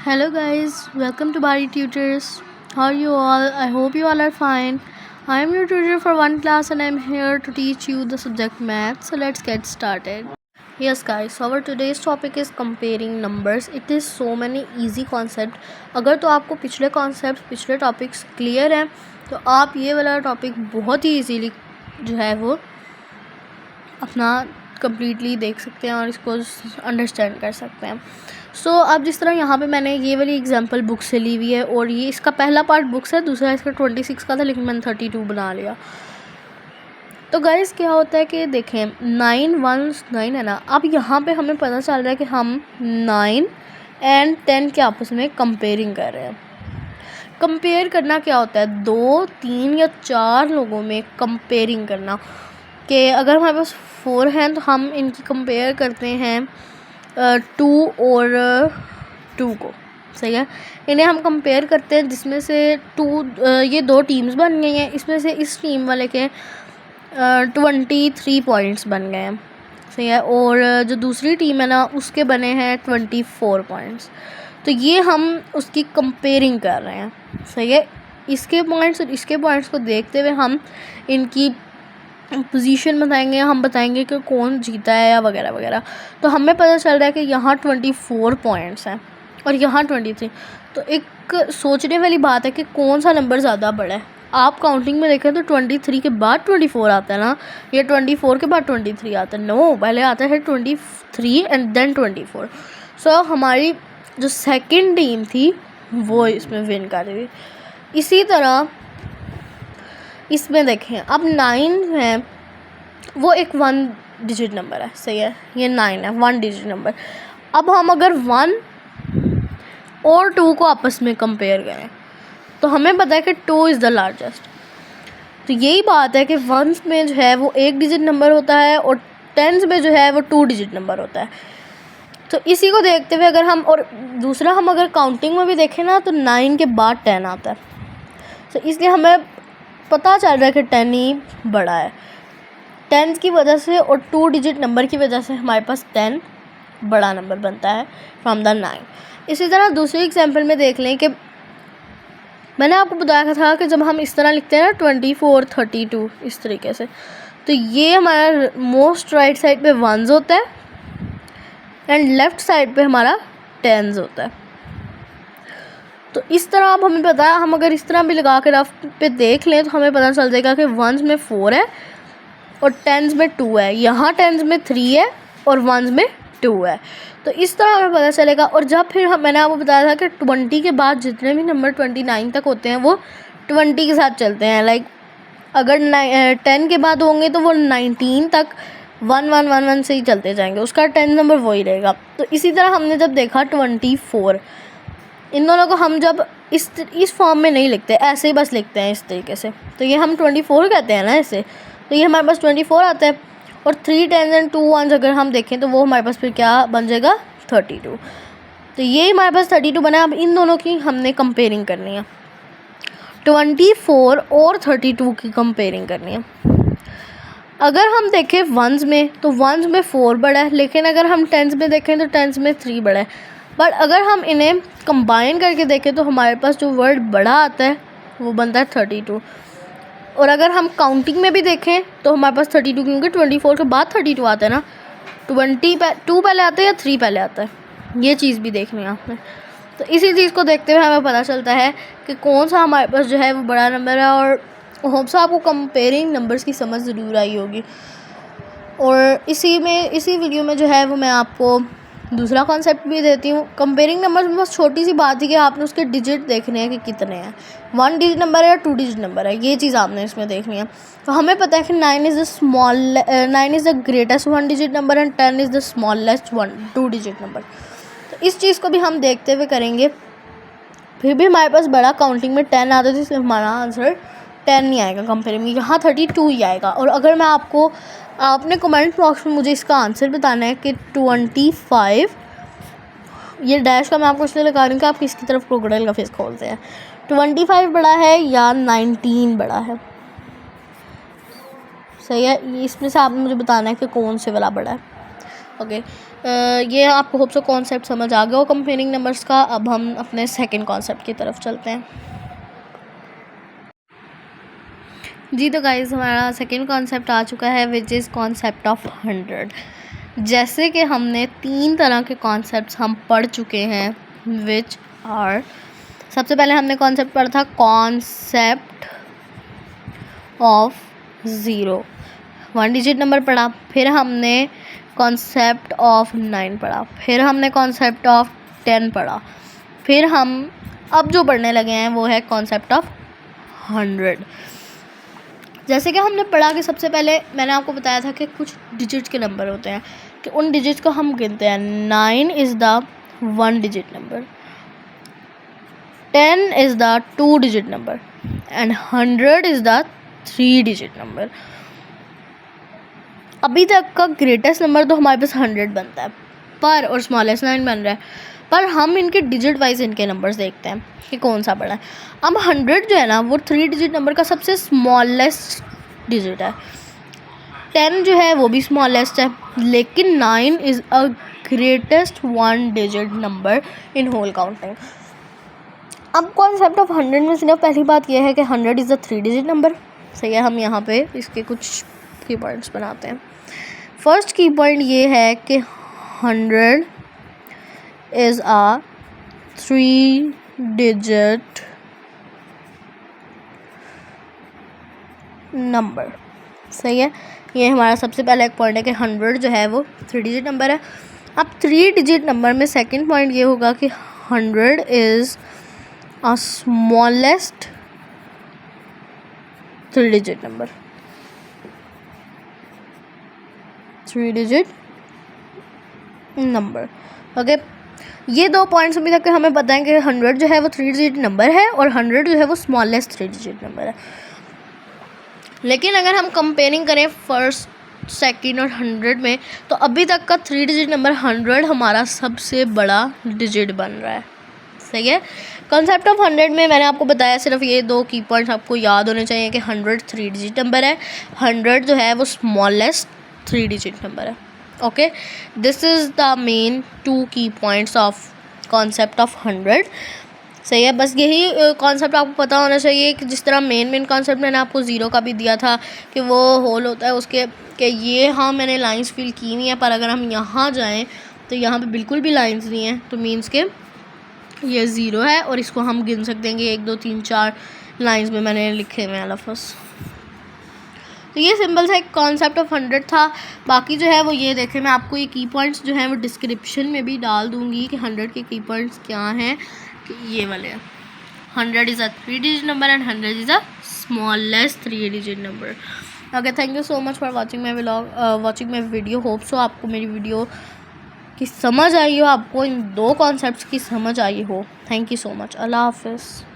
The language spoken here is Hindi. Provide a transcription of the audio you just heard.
Hello guys, welcome to Bari Tutors. How are you all? I hope you all are fine. I am your tutor for one class and I am here to teach you the subject math. So let's get started. Yes guys, so our today's topic is comparing numbers. It is so many easy concept. अगर तो आपको पिछले टॉपिक्स क्लियर हैं तो आप ये वाला टॉपिक बहुत ही इजीली जो है वो अपना कम्प्लीटली देख सकते हैं और इसको अंडरस्टैंड कर सकते हैं। सो अब जिस तरह यहाँ पे मैंने ये वाली एग्जांपल बुक से ली हुई है और ये इसका पहला पार्ट बुक से, दूसरा इसका 26 का था लेकिन मैंने 32 बना लिया। तो गाइस क्या होता है कि देखें 9 1 9 है ना। अब यहाँ पे हमें पता चल रहा है कि हम 9 एंड 10 के आपस में कंपेयरिंग कर रहे हैं। कंपेयर करना क्या होता है? 2 3 या 4 लोगों में कंपेयरिंग करना कि अगर हमारे पास 4 हैं तो हम इनकी कंपेयर करते हैं 2 और 2 को। सही है, इन्हें हम कंपेयर करते हैं जिसमें से ये 2 टीम्स बन गई हैं। इसमें से इस टीम वाले के 23 पॉइंट्स बन गए हैं। सही है, और जो दूसरी टीम है ना उसके बने हैं 24 पॉइंट्स। तो ये हम उसकी कंपेयरिंग कर रहे हैं। सही है, इसके पॉइंट्स और इसके पॉइंट्स को देखते हुए हम इनकी पोजीशन बताएंगे, हम बताएंगे कि कौन जीता है या वगैरह वगैरह। तो हमें पता चल रहा है कि यहाँ 24 पॉइंट्स हैं और यहाँ 23। तो एक सोचने वाली बात है कि कौन सा नंबर ज़्यादा बड़ा है। आप काउंटिंग में देखें तो 23 के बाद 24 आता है ना, या 24 के बाद 23 आता है? नो, पहले आता है 23 एंड देन 24। सो हमारी जो सेकेंड टीम थी वो इसमें विन कर रही। इसी तरह इसमें देखें अब 9 है, वो एक 1 डिजिट नंबर है। सही है, ये 9 है 1 डिजिट नंबर। अब हम अगर 1 और 2 को आपस में कंपेयर करें तो हमें पता है कि 2 इज़ द लार्जेस्ट। तो यही बात है कि 1s में जो है वो 1 डिजिट नंबर होता है और 10s में जो है वो 2 डिजिट नंबर होता है। तो इसी को देखते हुए अगर हम और दूसरा हम अगर काउंटिंग में भी देखें ना तो 9 के बाद 10 आता है। तो इसलिए हमें पता चल रहा है कि 10 ही बड़ा है। 10 की वजह से और 2 डिजिट नंबर की वजह से हमारे पास 10 बड़ा नंबर बनता है फ्रॉम द 9। इसी तरह दूसरी एग्जांपल में देख लें कि मैंने आपको बताया था कि जब हम इस तरह लिखते हैं ना 24 32 इस तरीके से, तो ये हमारा मोस्ट राइट साइड पे 1s होता है एंड लेफ़्ट साइड पे हमारा 10s होता है। तो इस तरह अब हमें पता है, हम अगर इस तरह भी लगा के रफ पे देख लें तो हमें पता चल जाएगा कि 1s में 4 है और 10s में 2 है। यहाँ 10s में 3 है और 1s में 2 है। तो इस तरह हमें पता चलेगा। और जब फिर मैंने आपको बताया था कि 20 के बाद जितने भी नंबर 29 तक होते हैं वो 20 के साथ चलते हैं। लाइक अगर 10 के बाद होंगे तो वो 19 तक 1 1 1 1 से ही चलते जाएंगे, उसका 10 नंबर वही रहेगा। तो इसी तरह हमने जब देखा 24, इन दोनों को हम जब इस फॉर्म में नहीं लिखते, ऐसे ही बस लिखते हैं इस तरीके से, तो ये हम 24 कहते हैं ना ऐसे। तो ये हमारे पास 24 आता है और 3 10s एंड 2 1s अगर हम देखें तो वो हमारे पास फिर क्या बन जाएगा 32। तो ये हमारे पास 32 बना है। अब इन दोनों की हमने कंपेयरिंग करनी है, 24 और 32 की कंपेयरिंग करनी है। अगर हम देखें 1s में तो 1s में 4 बड़ा है, लेकिन अगर हम 10s में देखें तो 10s में 3 बड़ा है। बट अगर हम इन्हें कंबाइन करके देखें तो हमारे पास जो वर्ड बड़ा आता है वो बनता है 32। और अगर हम काउंटिंग में भी देखें तो हमारे पास 32, क्योंकि 24 के बाद 32 आता है ना, 2 पहले आता है या 3 पहले आता है, ये चीज़ भी देखनी है आपने। तो इसी चीज़ को देखते हुए हमें पता चलता है कि कौन सा हमारे पास जो है वो बड़ा नंबर है। और होप से आपको कंपेयरिंग नंबर्स की समझ ज़रूर आई होगी। और इसी वीडियो में जो है वो मैं आपको दूसरा कॉन्सेप्ट भी देती हूँ। कंपेयरिंग नंबर्स में बस छोटी सी बात है कि आपने उसके डिजिट देखने हैं कि कितने हैं, 1 डिजिट नंबर है या 2 डिजिट नंबर है, ये चीज़ आपने इसमें देखनी है। तो हमें पता है कि 9 is the greatest 1 digit number and 10 is the smallest 2 digit number. तो इस चीज़ को भी हम देखते हुए करेंगे। फिर भी हमारे पास बड़ा काउंटिंग में 10 आता है, इसलिए हमारा आंसर 10 नहीं आएगा कंपेयरिंग में, यहाँ 32 ही आएगा। और अगर मैं आपने कमेंट बॉक्स में मुझे इसका आंसर बताना है कि 25, ये डैश का मैं आपको इसलिए लगा रही हूँ कि आप किसकी तरफ क्रोकोडाइल का फेस खोलते हैं, 25 बड़ा है या 19 बड़ा है। सही है, इसमें से आपने मुझे बताना है कि कौन से वाला बड़ा है। ओके, ये आपको होप सो कॉन्सेप्ट समझ आ गया हो कंपेयरिंग नंबर्स का। अब हम अपने सेकंड कॉन्सेप्ट की तरफ चलते हैं। जी तो गाइस हमारा सेकंड कॉन्सेप्ट आ चुका है विच इज़ कॉन्सेप्ट ऑफ 100। जैसे कि हमने 3 तरह के कॉन्सेप्ट्स हम पढ़ चुके हैं विच आर, सबसे पहले हमने कॉन्सेप्ट पढ़ा था कॉन्सेप्ट ऑफ 0, 1 डिजिट नंबर पढ़ा। फिर हमने कॉन्सेप्ट ऑफ 9 पढ़ा। फिर हमने कॉन्सेप्ट ऑफ 10 पढ़ा। फिर हम अब जो पढ़ने लगे हैं वो है कॉन्सेप्ट ऑफ 100। जैसे कि हमने पढ़ा कि सबसे पहले मैंने आपको बताया था कि कुछ डिजिट्स के नंबर होते हैं कि उन डिजिट्स को हम गिनते हैं। 9 is the 1 digit number, 10 is the 2 digit number and 100 is the 3 digit number. अभी तक का ग्रेटेस्ट नंबर तो हमारे पास 100 बनता है पर, और स्मॉलेस्ट 9 बन रहा है, पर हम इनके डिजिट वाइज इनके नंबर्स देखते हैं कि कौन सा बड़ा है। अब 100 जो है ना वो 3 डिजिट नंबर का सबसे स्मॉलेस्ट डिजिट है। 10 जो है वो भी स्मॉलेस्ट है, लेकिन 9 is a greatest 1 digit number in whole counting. अब कॉन्सेप्ट ऑफ 100 में सिर्फ पहली बात यह है कि 100 इज़ अ 3 डिजिट नंबर। सही है, हम यहाँ पे इसके कुछ की पॉइंट्स बनाते हैं। फर्स्ट की पॉइंट ये है कि 100 इज़ अ 3 डिजिट नंबर। सही है, ये हमारा सबसे पहला एक पॉइंट है कि 100 जो है वो 3 डिजिट नंबर है। अब 3 डिजिट नंबर में सेकंड पॉइंट ये होगा कि 100 is a smallest 3 digit number, 3 digit number. Okay, ये 2 पॉइंट्स अभी तक हमें पता है कि 100 जो है वो 3 डिजिट नंबर है और 100 जो है वो स्मॉलेस्ट 3 डिजिट नंबर है। लेकिन अगर हम कंपेयरिंग करें फर्स्ट, सेकंड और 100 में, तो अभी तक का 3 डिजिट नंबर 100 हमारा सबसे बड़ा डिजिट बन रहा है। सही है, कॉन्सेप्ट ऑफ 100 में मैंने आपको बताया सिर्फ ये 2 की पॉइंट्स आपको याद होने चाहिए कि 100 3 डिजिट नंबर है, 100 जो है वो स्मॉलेस्ट 3 डिजिट नंबर है। Okay, this is the main 2 की पॉइंट्स ऑफ कॉन्सेप्ट ऑफ 100। सही है, बस यही कॉन्सेप्ट आपको पता होना चाहिए कि जिस तरह मेन कॉन्सेप्ट मैंने आपको 0 का भी दिया था कि वो होल होता है उसके, कि ये हाँ मैंने लाइंस फिल की हुई हैं, पर अगर हम यहाँ जाएं तो यहाँ पे बिल्कुल भी लाइंस नहीं हैं, तो मीन्स के ये 0 है और इसको हम गिन सकते हैं कि 1 2 3 4 लाइंस में मैंने लिखे हुए हैं लफ्ज़। तो ये सिंपल सा एक कॉन्सेप्ट ऑफ 100 था। बाकी जो है वो ये देखें, मैं आपको ये की पॉइंट्स जो हैं वो डिस्क्रिप्शन में भी डाल दूँगी कि 100 के की पॉइंट्स क्या हैं। ये वाले हैं, 100 is a 3 digit number and 100 is a smallest 3 digit number. Okay, thank you so much for watching my vlog, watching my video. Hope so आपको मेरी वीडियो की समझ आई हो, आपको इन 2 कॉन्सेप्ट्स की समझ आई हो। थैंक यू सो मच, अल्लाह हाफिज़।